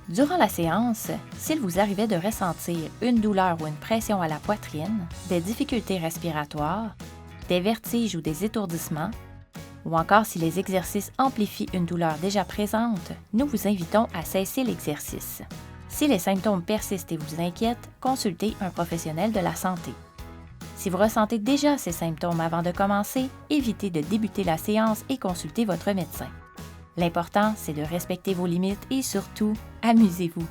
Durant la séance, s'il vous arrivait de ressentir une douleur ou une pression à la poitrine, des difficultés respiratoires, des vertiges ou des étourdissements, ou encore si les exercices amplifient une douleur déjà présente, nous vous invitons à cesser l'exercice. Si les symptômes persistent et vous inquiètent, consultez un professionnel de la santé. Si vous ressentez déjà ces symptômes avant de commencer, évitez de débuter la séance et consultez votre médecin. L'important, c'est de respecter vos limites et surtout, amusez-vous.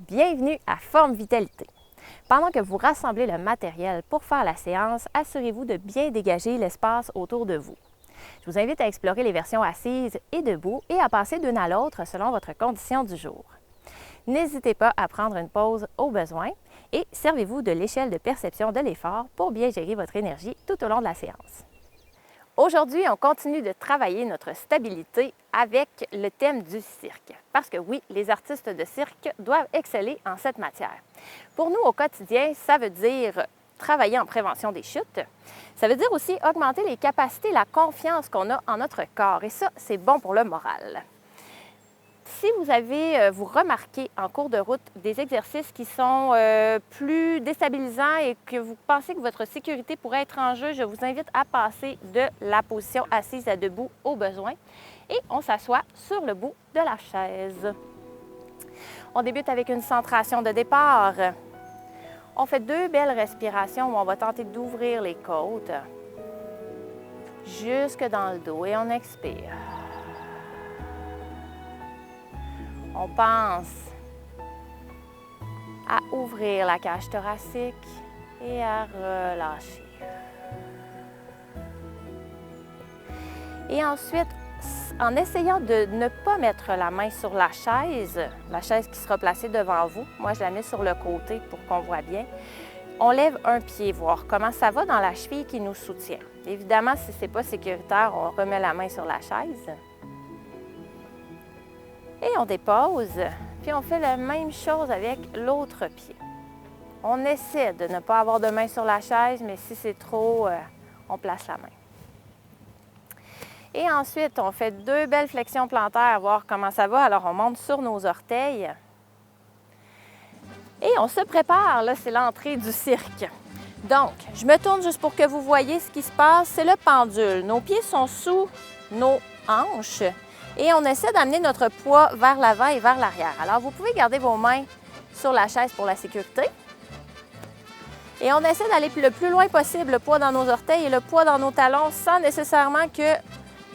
Bienvenue à Forme Vitalité. Pendant que vous rassemblez le matériel pour faire la séance, assurez-vous de bien dégager l'espace autour de vous. Je vous invite à explorer les versions assises et debout et à passer d'une à l'autre selon votre condition du jour. N'hésitez pas à prendre une pause au besoin et servez-vous de l'échelle de perception de l'effort pour bien gérer votre énergie tout au long de la séance. Aujourd'hui, on continue de travailler notre stabilité avec le thème du cirque. Parce que oui, les artistes de cirque doivent exceller en cette matière. Pour nous, au quotidien, ça veut dire travailler en prévention des chutes. Ça veut dire aussi augmenter les capacités, la confiance qu'on a en notre corps. Et ça, c'est bon pour le moral. Si vous remarqué en cours de route des exercices qui sont plus déstabilisants et que vous pensez que votre sécurité pourrait être en jeu, je vous invite à passer de la position assise à debout au besoin et on s'assoit sur le bout de la chaise. On débute avec une centration de départ. On fait 2 belles respirations où on va tenter d'ouvrir les côtes jusque dans le dos et on expire. On pense à ouvrir la cage thoracique et à relâcher. Et ensuite, en essayant de ne pas mettre la main sur la chaise qui sera placée devant vous, moi je la mets sur le côté pour qu'on voit bien, on lève un pied, voir comment ça va dans la cheville qui nous soutient. Évidemment, si ce n'est pas sécuritaire, on remet la main sur la chaise. Et on dépose, puis on fait la même chose avec l'autre pied. On essaie de ne pas avoir de main sur la chaise, mais si c'est trop, on place la main. Et ensuite, on fait 2 belles flexions plantaires, voir comment ça va. Alors, on monte sur nos orteils. Et on se prépare, là, c'est l'entrée du cirque. Donc, je me tourne juste pour que vous voyez ce qui se passe. C'est le pendule. Nos pieds sont sous nos hanches. Et on essaie d'amener notre poids vers l'avant et vers l'arrière. Alors, vous pouvez garder vos mains sur la chaise pour la sécurité. Et on essaie d'aller le plus loin possible, le poids dans nos orteils et le poids dans nos talons, sans nécessairement que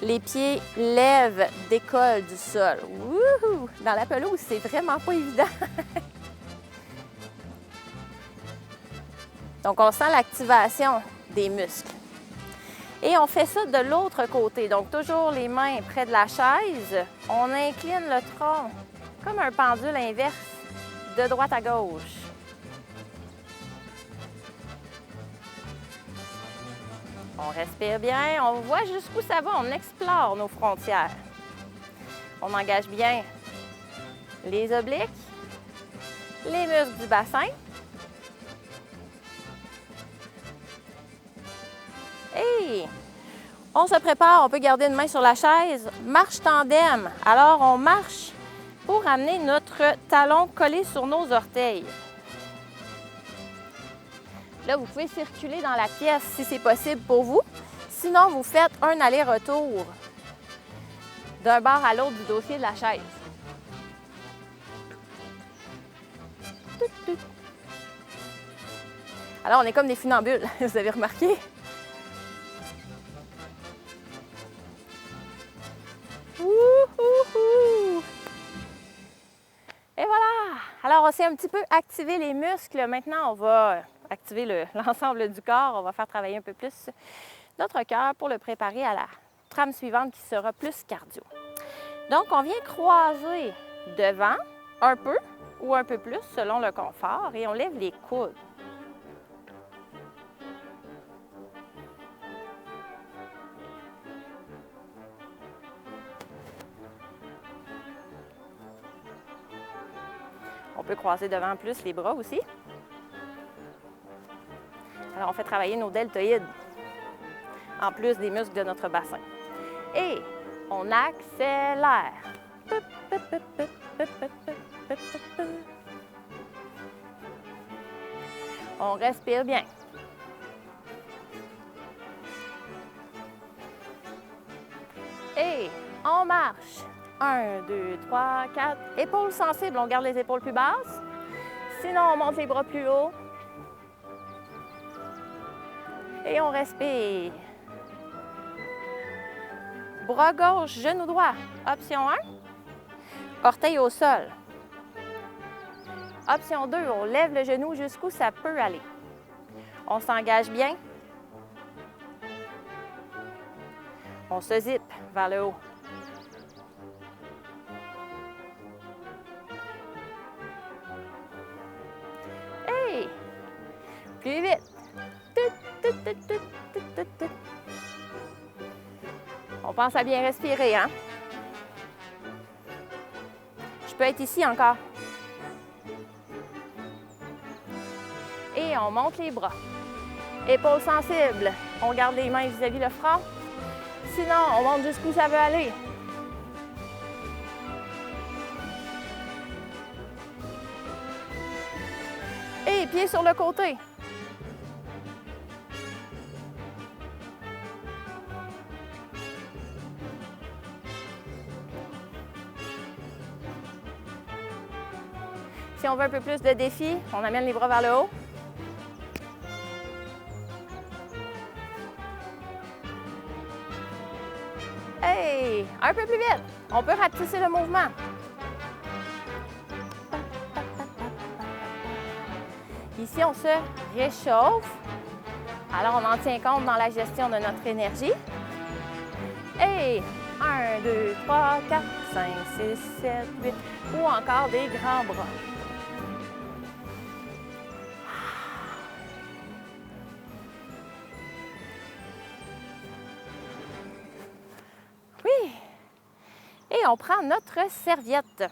les pieds lèvent, décollent du sol. Wouhou! Dans la pelouse, c'est vraiment pas évident. Donc, on sent l'activation des muscles. Et on fait ça de l'autre côté. Donc, toujours les mains près de la chaise. On incline le tronc comme un pendule inverse de droite à gauche. On respire bien. On voit jusqu'où ça va. On explore nos frontières. On engage bien les obliques, les muscles du bassin. Et on se prépare, on peut garder une main sur la chaise, marche tandem. Alors, on marche pour amener notre talon collé sur nos orteils. Là, vous pouvez circuler dans la pièce si c'est possible pour vous. Sinon, vous faites un aller-retour d'un bord à l'autre du dossier de la chaise. Alors, on est comme des funambules, vous avez remarqué? Wouhou! Et voilà! Alors, on s'est un petit peu activé les muscles. Maintenant, on va activer l'ensemble du corps. On va faire travailler un peu plus notre cœur pour le préparer à la trame suivante qui sera plus cardio. Donc, on vient croiser devant un peu ou un peu plus selon le confort et on lève les coudes. peut croiser devant plus les bras aussi. Alors, on fait travailler nos deltoïdes, en plus des muscles de notre bassin. Et on accélère. On respire bien. Et on marche. 1, 2, 3, 4. Épaules sensibles, on garde les épaules plus basses. Sinon, on monte les bras plus haut. Et on respire. Bras gauche, genou droit. Option 1. Orteil au sol. Option 2, on lève le genou jusqu'où ça peut aller. On s'engage bien. On se zippe vers le haut. Hey! Plus vite. On pense à bien respirer, hein? Je peux être ici encore. Et on monte les bras. Épaules sensibles. On garde les mains vis-à-vis le front. Sinon, on monte jusqu'où ça veut aller. Et pieds sur le côté. Si on veut un peu plus de défi, on amène les bras vers le haut. Hey! Un peu plus vite. On peut rapetisser le mouvement. Ici, on se réchauffe. Alors, on en tient compte dans la gestion de notre énergie. Et 1, 2, 3, 4, 5, 6, 7, 8. Ou encore des grands bras. Oui. Et on prend notre serviette.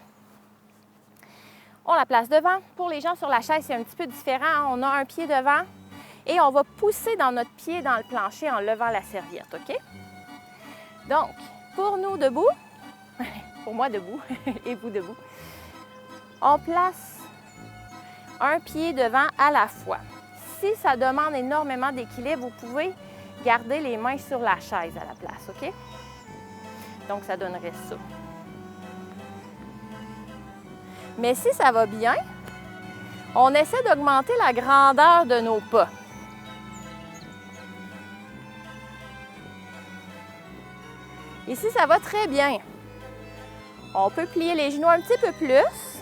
On la place devant. Pour les gens sur la chaise, c'est un petit peu différent. On a un pied devant et on va pousser dans notre pied dans le plancher en levant la serviette, OK? Donc, pour nous debout, pour moi debout et vous debout, on place un pied devant à la fois. Si ça demande énormément d'équilibre, vous pouvez garder les mains sur la chaise à la place, OK? Donc, ça donnerait ça. Mais si ça va bien, on essaie d'augmenter la grandeur de nos pas. Ici, ça va très bien. On peut plier les genoux un petit peu plus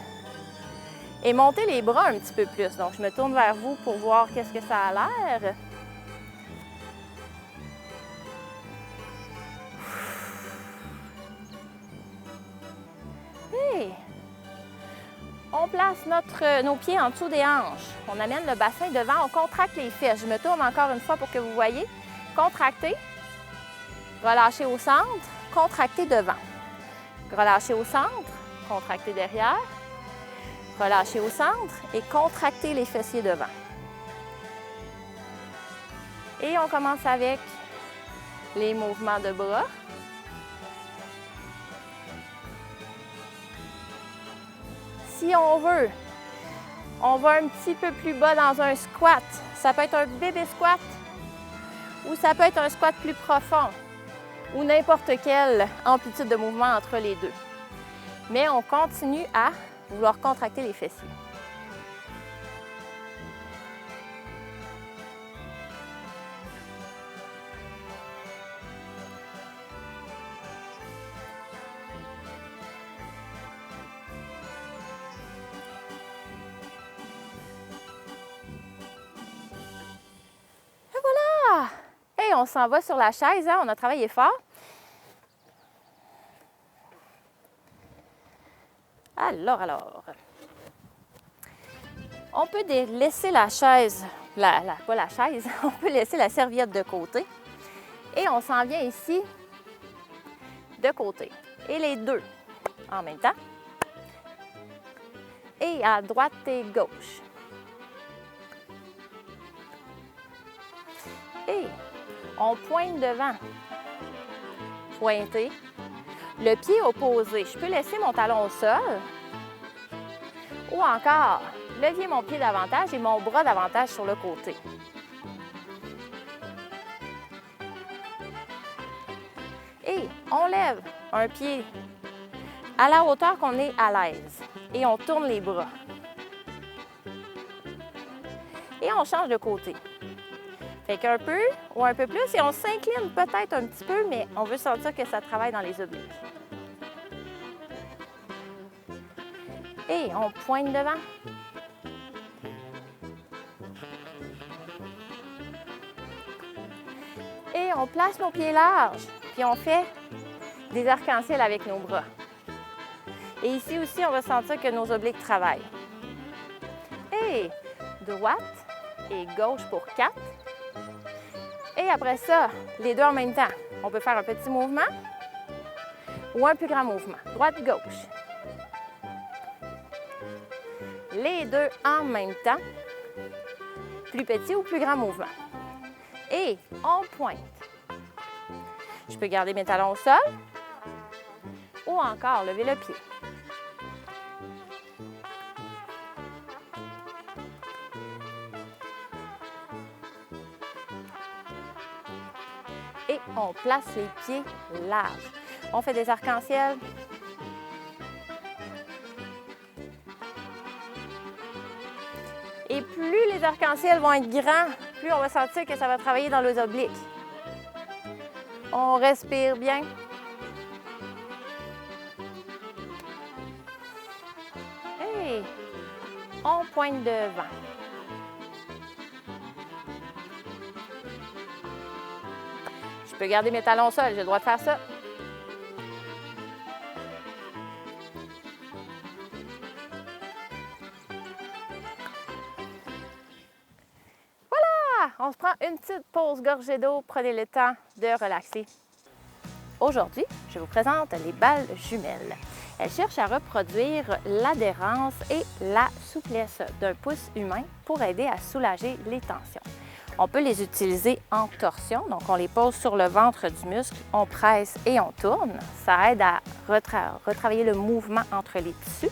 et monter les bras un petit peu plus. Donc, je me tourne vers vous pour voir qu'est-ce que ça a l'air. Hey! On place nos pieds en dessous des hanches. On amène le bassin devant, on contracte les fesses. Je me tourne encore une fois pour que vous voyez. Contracter, relâcher au centre, contracter devant. Relâcher au centre, contracter derrière. Relâcher au centre et contracter les fessiers devant. Et on commence avec les mouvements de bras. Si on veut, on va un petit peu plus bas dans un squat. Ça peut être un bébé squat ou ça peut être un squat plus profond ou n'importe quelle amplitude de mouvement entre les deux. Mais on continue à vouloir contracter les fessiers. Et on s'en va sur la chaise, hein? On a travaillé fort. Alors. On peut laisser la chaise, pas la chaise, on peut laisser la serviette de côté. Et on s'en vient ici de côté. Et les deux en même temps. Et à droite et gauche. Et on pointe devant. Pointer. Le pied opposé. Je peux laisser mon talon au sol. Ou encore, levier mon pied davantage et mon bras davantage sur le côté. Et on lève un pied à la hauteur qu'on est à l'aise. Et on tourne les bras. Et on change de côté. Fait qu'un peu ou un peu plus et on s'incline peut-être un petit peu, mais on veut sentir que ça travaille dans les obliques. Et on pointe devant. Et on place nos pieds larges, puis on fait des arcs-en-ciel avec nos bras. Et ici aussi, on va sentir que nos obliques travaillent. Et droite et gauche pour 4. Et après ça, les deux en même temps. On peut faire un petit mouvement ou un plus grand mouvement. Droite-gauche. Les deux en même temps. Plus petit ou plus grand mouvement. Et on pointe. Je peux garder mes talons au sol ou encore lever le pied. Et on place les pieds larges. On fait des arcs-en-ciel. Et plus les arcs-en-ciel vont être grands, plus on va sentir que ça va travailler dans les obliques. On respire bien. Et on pointe devant. Je peux garder mes talons au sol, j'ai le droit de faire ça. Voilà! On se prend une petite pause gorgée d'eau. Prenez le temps de relaxer. Aujourd'hui, je vous présente les balles jumelles. Elles cherchent à reproduire l'adhérence et la souplesse d'un pouce humain pour aider à soulager les tensions. On peut les utiliser en torsion, donc on les pose sur le ventre du muscle, on presse et on tourne. Ça aide à retravailler le mouvement entre les tissus.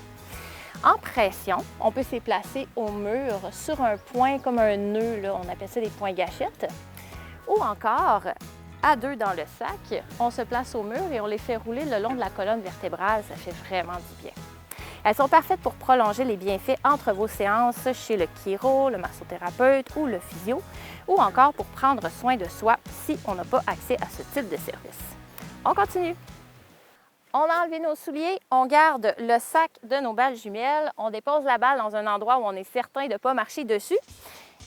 En pression, on peut se placer au mur sur un point comme un nœud, là, on appelle ça des points gâchettes. Ou encore, à deux dans le sac, on se place au mur et on les fait rouler le long de la colonne vertébrale, ça fait vraiment du bien. Elles sont parfaites pour prolonger les bienfaits entre vos séances chez le chiro, le massothérapeute ou le physio, ou encore pour prendre soin de soi si on n'a pas accès à ce type de service. On continue. On a enlevé nos souliers, on garde le sac de nos balles jumelles, on dépose la balle dans un endroit où on est certain de ne pas marcher dessus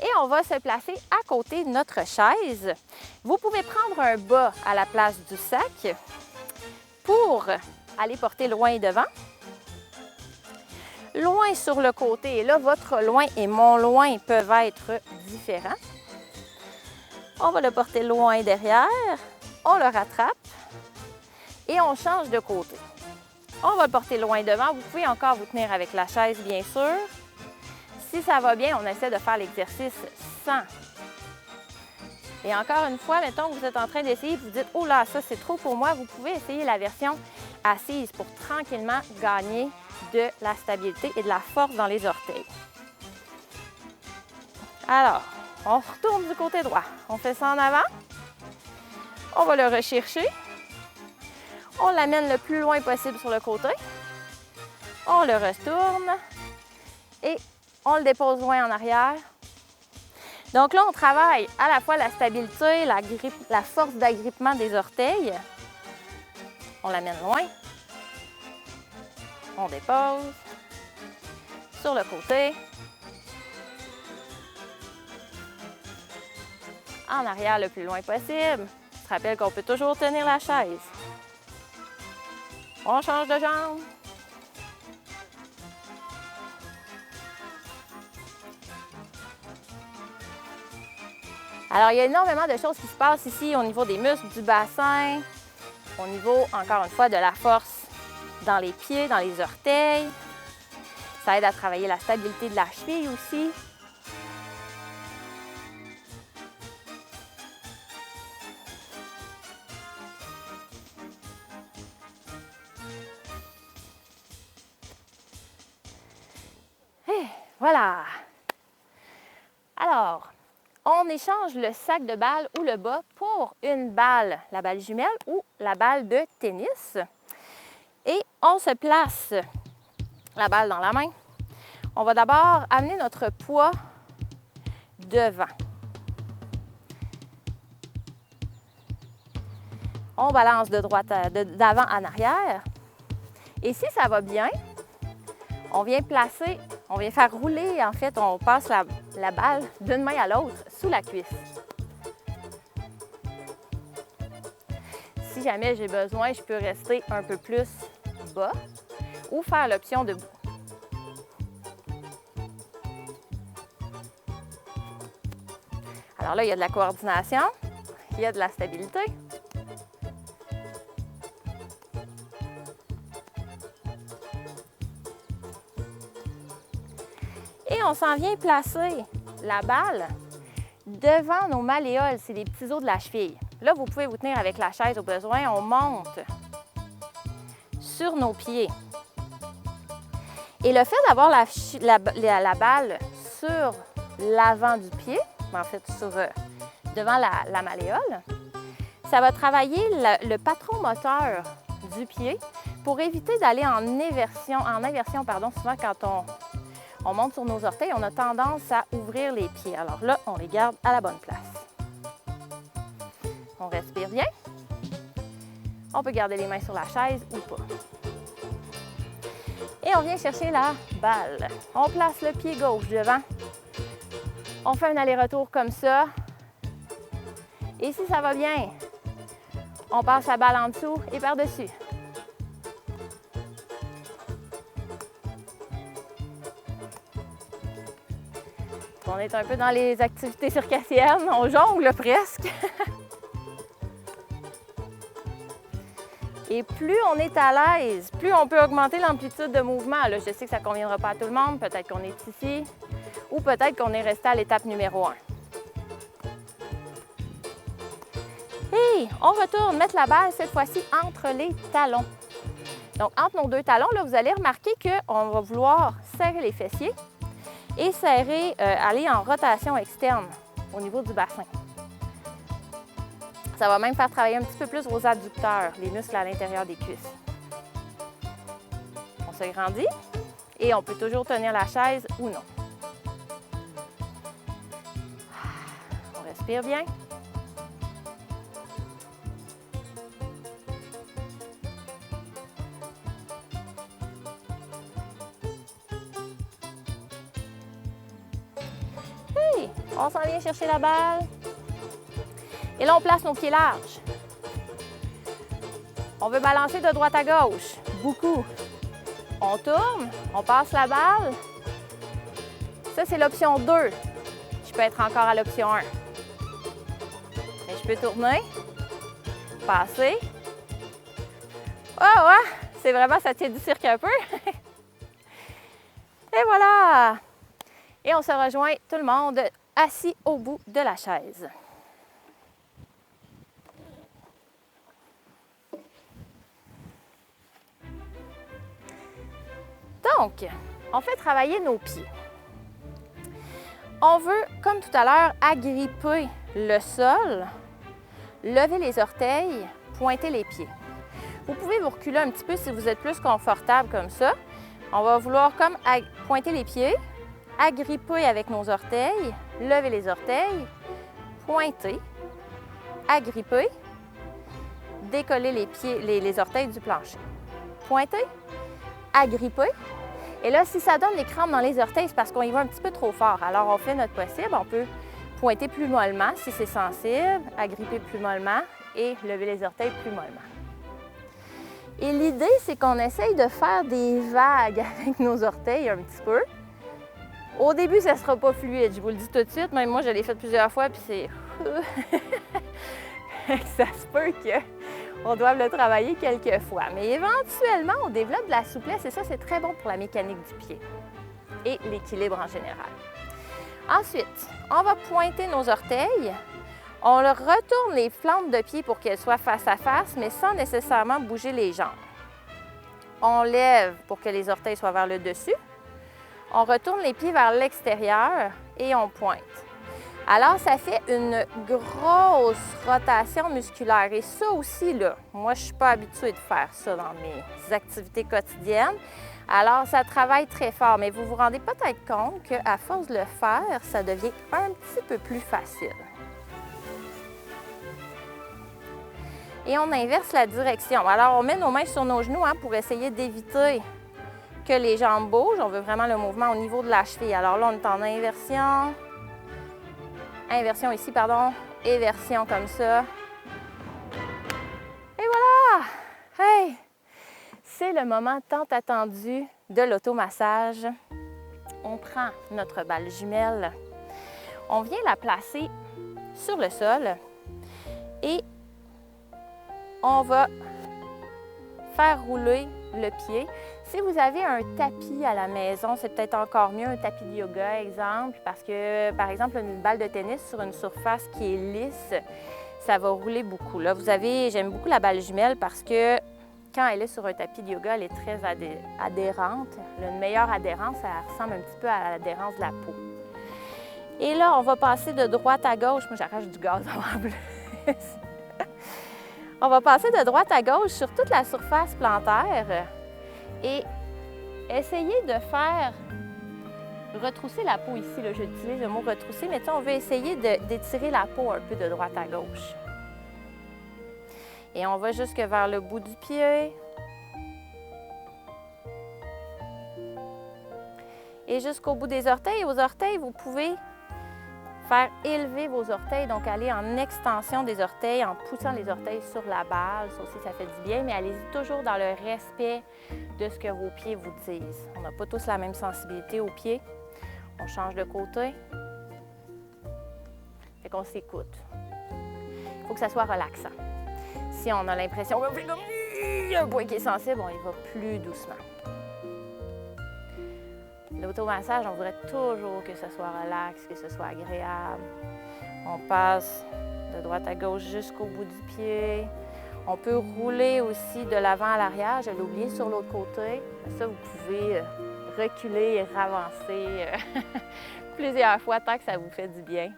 et on va se placer à côté de notre chaise. Vous pouvez prendre un bas à la place du sac pour aller porter loin devant. Loin sur le côté. Et là, votre loin et mon loin peuvent être différents. On va le porter loin derrière. On le rattrape. Et on change de côté. On va le porter loin devant. Vous pouvez encore vous tenir avec la chaise, bien sûr. Si ça va bien, on essaie de faire l'exercice sans. Et encore une fois, mettons que vous êtes en train d'essayer, vous dites « Oh là, ça c'est trop pour moi », vous pouvez essayer la version assise pour tranquillement gagner de la stabilité et de la force dans les orteils. Alors, on retourne du côté droit. On fait ça en avant. On va le rechercher. On l'amène le plus loin possible sur le côté. On le retourne et on le dépose loin en arrière. Donc là, on travaille à la fois la stabilité, la force d'agrippement des orteils. On l'amène loin. On dépose sur le côté. En arrière le plus loin possible. On se rappelle qu'on peut toujours tenir la chaise. On change de jambe. Alors, il y a énormément de choses qui se passent ici au niveau des muscles du bassin, au niveau, encore une fois, de la force dans les pieds, dans les orteils. Ça aide à travailler la stabilité de la cheville aussi. Et voilà. Alors, on échange le sac de balles ou le bas pour une balle, la balle jumelle ou la balle de tennis. Et on se place la balle dans la main. On va d'abord amener notre poids devant. On balance de droite d'avant en arrière. Et si ça va bien, on vient placer, on vient faire rouler, en fait, on passe la balle d'une main à l'autre sous la cuisse. Si jamais j'ai besoin, je peux rester un peu plus bas ou faire l'option debout. Alors là, il y a de la coordination, il y a de la stabilité. Et on s'en vient placer la balle devant nos malléoles, c'est les petits os de la cheville. Là, vous pouvez vous tenir avec la chaise au besoin. On monte sur nos pieds. Et le fait d'avoir la balle sur l'avant du pied, en fait devant la malléole, ça va travailler le patron moteur du pied pour éviter d'aller en inversion, souvent quand on monte sur nos orteils, on a tendance à ouvrir les pieds. Alors là, on les garde à la bonne place. On respire bien. On peut garder les mains sur la chaise ou pas. Et on vient chercher la balle. On place le pied gauche devant. On fait un aller-retour comme ça. Et si ça va bien, on passe la balle en dessous et par-dessus. On est un peu dans les activités circassiennes, on jongle presque. Et plus on est à l'aise, plus on peut augmenter l'amplitude de mouvement. Là, je sais que ça ne conviendra pas à tout le monde, peut-être qu'on est ici, ou peut-être qu'on est resté à l'étape numéro 1. Et on retourne mettre la balle cette fois-ci entre les talons. Donc, entre nos deux talons, là, vous allez remarquer qu'on va vouloir serrer les fessiers et serrer, aller en rotation externe au niveau du bassin. Ça va même faire travailler un petit peu plus vos adducteurs, les muscles à l'intérieur des cuisses. On se grandit et on peut toujours tenir la chaise ou non. On respire bien. Hey, on s'en vient chercher la balle. Et là, on place nos pieds larges. On veut balancer de droite à gauche, beaucoup. On tourne, on passe la balle. Ça, c'est l'option 2. Je peux être encore à l'option 1. Et je peux tourner, passer. Oh, ouais, c'est vraiment, ça tient du cirque un peu. Et voilà. Et on se rejoint tout le monde assis au bout de la chaise. Donc, on fait travailler nos pieds. On veut, comme tout à l'heure, agripper le sol, lever les orteils, pointer les pieds. Vous pouvez vous reculer un petit peu si vous êtes plus confortable comme ça. On va vouloir comme pointer les pieds, agripper avec nos orteils, lever les orteils, pointer, agripper, décoller les pieds, les orteils du plancher. Pointer, agripper. Et là, si ça donne des crampes dans les orteils, c'est parce qu'on y va un petit peu trop fort. Alors, on fait notre possible. On peut pointer plus mollement si c'est sensible, agripper plus mollement et lever les orteils plus mollement. Et l'idée, c'est qu'on essaye de faire des vagues avec nos orteils un petit peu. Au début, ça ne sera pas fluide, je vous le dis tout de suite. Même moi, je l'ai fait plusieurs fois, puis c'est... ça se peut qu'on doive le travailler quelques fois. Mais éventuellement, on développe de la souplesse et ça, c'est très bon pour la mécanique du pied. et l'équilibre en général. Ensuite, on va pointer nos orteils. On leur retourne les plantes de pied pour qu'elles soient face à face, mais sans nécessairement bouger les jambes. On lève pour que les orteils soient vers le dessus. On retourne les pieds vers l'extérieur et on pointe. Alors, ça fait une grosse rotation musculaire. Et ça aussi, là, moi, je ne suis pas habituée de faire ça dans mes activités quotidiennes. Alors, ça travaille très fort, mais vous vous rendez peut-être compte qu'à force de le faire, ça devient un petit peu plus facile. Et on inverse la direction. Alors, on met nos mains sur nos genoux pour essayer d'éviter que les jambes bougent. On veut vraiment le mouvement au niveau de la cheville. Alors là, on est en inversion. Inversion ici, pardon. Éversion comme ça. Et voilà! Hey! C'est le moment tant attendu de l'automassage. On prend notre balle jumelle. On vient la placer sur le sol et on va faire rouler le pied. Si vous avez un tapis à la maison, c'est peut-être encore mieux, un tapis de yoga, exemple, parce que, par exemple, une balle de tennis sur une surface qui est lisse, ça va rouler beaucoup. Là, j'aime beaucoup la balle jumelle parce que quand elle est sur un tapis de yoga, elle est très adhérente. Elle a une meilleure adhérence, elle ressemble un petit peu à l'adhérence de la peau. Et là, on va passer de droite à gauche. Moi, j'arrache du gaz en plus. On va passer de droite à gauche sur toute la surface plantaire et essayer de faire retrousser la peau ici. Là, j'utilise le mot retrousser, mais on veut essayer d'étirer la peau un peu de droite à gauche. Et on va jusque vers le bout du pied. Et jusqu'au bout des orteils. Aux orteils, vous pouvez faire élever vos orteils, donc aller en extension des orteils, en poussant les orteils sur la balle. Ça aussi, ça fait du bien, mais allez-y toujours dans le respect de ce que vos pieds vous disent. On n'a pas tous la même sensibilité aux pieds. On change de côté. Fait qu'on s'écoute. Il faut que ça soit relaxant. Si on a l'impression qu'il y a un point qui est sensible, on y va plus doucement. L'automassage, on voudrait toujours que ce soit relax, que ce soit agréable. On passe de droite à gauche jusqu'au bout du pied. On peut rouler aussi de l'avant à l'arrière. Je l'ai oublié sur l'autre côté. Ça, vous pouvez reculer et ravancer plusieurs fois tant que ça vous fait du bien.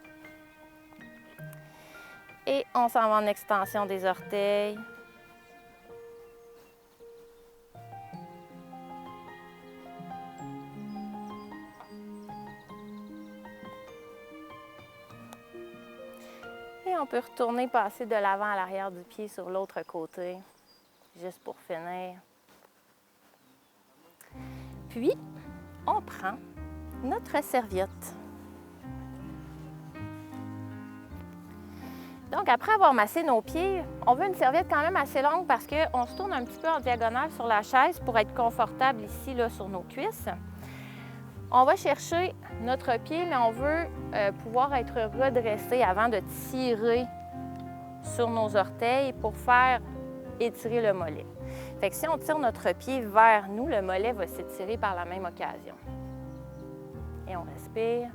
Et on s'en va en extension des orteils. Et on peut retourner passer de l'avant à l'arrière du pied sur l'autre côté, juste pour finir. Puis, on prend notre serviette. Donc, après avoir massé nos pieds, on veut une serviette quand même assez longue parce qu'on se tourne un petit peu en diagonale sur la chaise pour être confortable ici, là, sur nos cuisses. On va chercher notre pied, mais on veut pouvoir être redressé avant de tirer sur nos orteils pour faire étirer le mollet. Fait que si on tire notre pied vers nous, le mollet va s'étirer par la même occasion. Et on respire.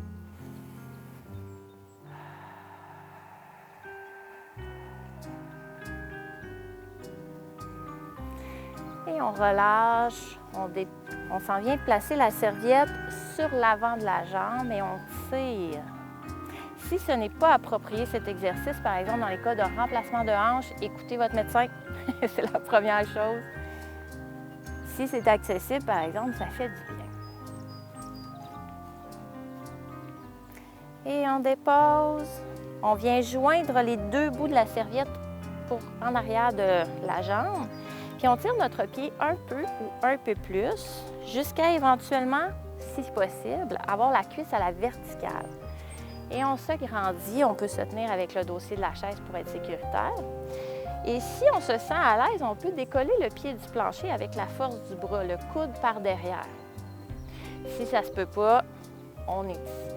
Et on relâche, on s'en vient placer la serviette sur l'avant de la jambe et on tire. Si ce n'est pas approprié cet exercice, par exemple dans les cas de remplacement de hanche, écoutez votre médecin, c'est la première chose. Si c'est accessible, par exemple, ça fait du bien. Et on dépose, on vient joindre les deux bouts de la serviette en arrière de la jambe. Puis on tire notre pied un peu ou un peu plus jusqu'à éventuellement, si possible, avoir la cuisse à la verticale. Et on se grandit, on peut se tenir avec le dossier de la chaise pour être sécuritaire. Et si on se sent à l'aise, on peut décoller le pied du plancher avec la force du bras, le coude par derrière. Si ça se peut pas, on est ici.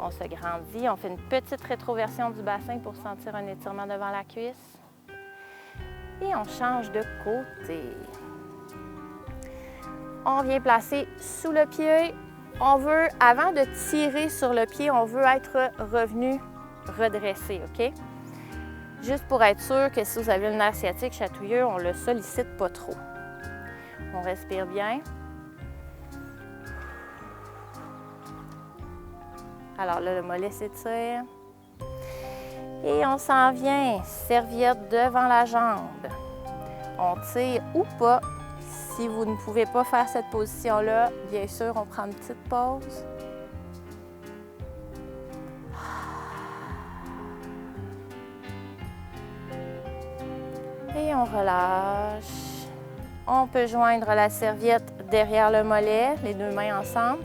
On se grandit, on fait une petite rétroversion du bassin pour sentir un étirement devant la cuisse. Et on change de côté. On vient placer sous le pied. On veut, avant de tirer sur le pied, on veut être revenu redressé, OK? Juste pour être sûr que si vous avez le nerf sciatique chatouilleux, on ne le sollicite pas trop. On respire bien. Alors là, le mollet s'étire. Et on s'en vient, serviette devant la jambe. On tire ou pas. Si vous ne pouvez pas faire cette position-là, bien sûr, on prend une petite pause. Et on relâche. On peut joindre la serviette derrière le mollet, les deux mains ensemble.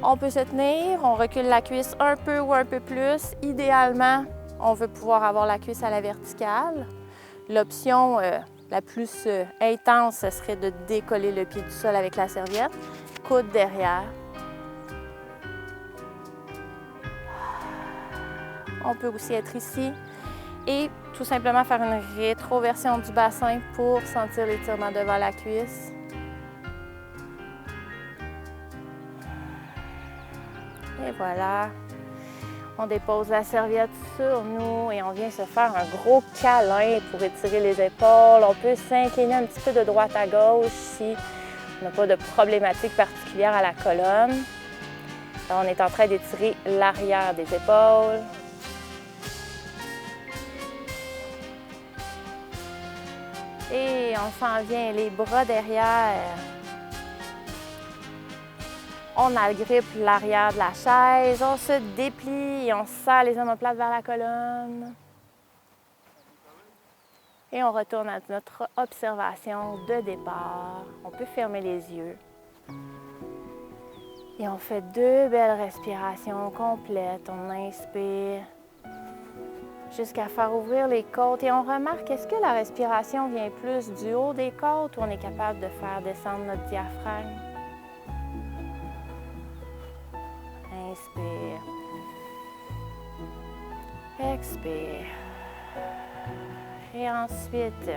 On peut se tenir, on recule la cuisse un peu ou un peu plus. Idéalement, on veut pouvoir avoir la cuisse à la verticale. L'option la plus intense, ce serait de décoller le pied du sol avec la serviette. Coude derrière. On peut aussi être ici et tout simplement faire une rétroversion du bassin pour sentir l'étirement devant la cuisse. Et voilà. On dépose la serviette sur nous et on vient se faire un gros câlin pour étirer les épaules. On peut s'incliner un petit peu de droite à gauche si on n'a pas de problématique particulière à la colonne. Alors, on est en train d'étirer l'arrière des épaules. Et on s'en vient les bras derrière. On agrippe l'arrière de la chaise, on se déplie et on serre les omoplates vers la colonne. Et on retourne à notre observation de départ. On peut fermer les yeux. Et on fait 2 belles respirations complètes. On inspire jusqu'à faire ouvrir les côtes. Et on remarque, est-ce que la respiration vient plus du haut des côtes ou on est capable de faire descendre notre diaphragme? Inspire. Expire. Et ensuite,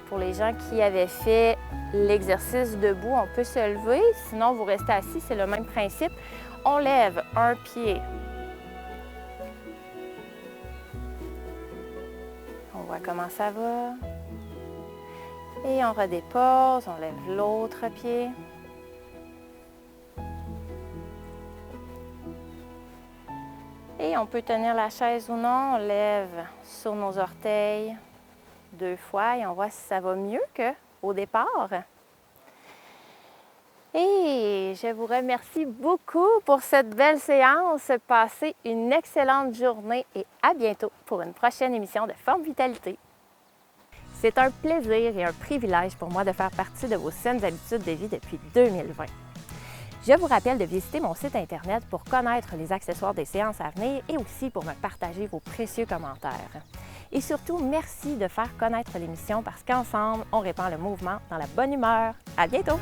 pour les gens qui avaient fait l'exercice debout, on peut se lever. Sinon, vous restez assis, c'est le même principe. On lève un pied. On voit comment ça va. Et on redépose, on lève l'autre pied. Et on peut tenir la chaise ou non, on lève sur nos orteils 2 fois et on voit si ça va mieux qu'au départ. Et je vous remercie beaucoup pour cette belle séance. Passez une excellente journée et à bientôt pour une prochaine émission de Forme Vitalité. C'est un plaisir et un privilège pour moi de faire partie de vos saines habitudes de vie depuis 2020. Je vous rappelle de visiter mon site Internet pour connaître les accessoires des séances à venir et aussi pour me partager vos précieux commentaires. Et surtout, merci de faire connaître l'émission parce qu'ensemble, on répand le mouvement dans la bonne humeur. À bientôt!